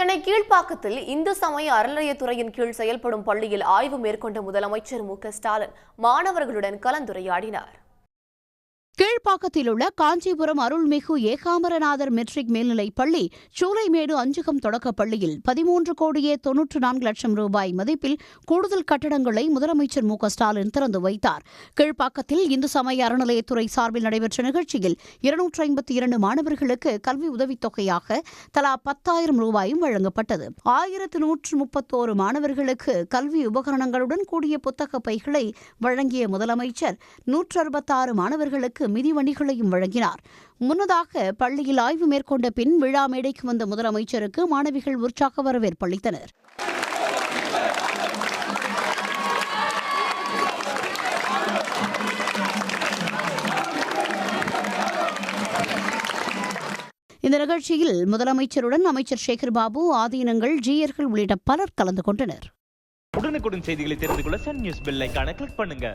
சென்னை கீழ்ப்பாக்கத்தில் இந்து சமய அறநிலையத்துறையின் கீழ் செயல்படும் பள்ளியில் ஆய்வு மேற்கொண்ட முதலமைச்சர் மு.க.ஸ்டாலின் மாணவர்களுடன் கலந்துரையாடினார். கீழ்ப்பாக்கத்தில் உள்ள காஞ்சிபுரம் அருள்மிகு ஏகாம்பரநாதர் மெட்ரிக் மேல்நிலைப் பள்ளி சூளைமேடு அஞ்சுகம் தொடக்கப் பள்ளியில் 13,94,00,000 ரூபாய் மதிப்பில் கூடுதல் கட்டடங்களை முதலமைச்சர் மு.க.ஸ்டாலின் திறந்து வைத்தார். கீழ்ப்பாக்கத்தில் இந்து சமய அறநிலையத்துறை சார்பில் நடைபெற்ற நிகழ்ச்சியில் 252 மாணவர்களுக்கு கல்வி உதவித்தொகையாக தலா 10,000 ரூபாயும் வழங்கப்பட்டது. 1,131 மாணவர்களுக்கு கல்வி உபகரணங்களுடன் கூடிய புத்தக பைகளை வழங்கிய முதலமைச்சர் 166 மாணவர்களுக்கு மிதிவண்டிகளையும் வழங்கினார். முன்னதாக பள்ளியில் ஆய்வு மேற்கொண்ட பின் விழா மேடைக்கு வந்த முதலமைச்சருக்கு மாணவிகள் உற்சாக வரவேற்பு அளித்தனர். இந்த நிகழ்ச்சியில் முதலமைச்சருடன் அமைச்சர் சேகர் பாபு, ஆதீனங்கள், ஜீயர்கள் உள்ளிட்ட பலர் கலந்து கொண்டனர். உடனுக்குடன் செய்திகளை தெரிந்து கொள்ள சன் நியூஸ் பெல் ஐகானை கிளிக் பண்ணுங்க.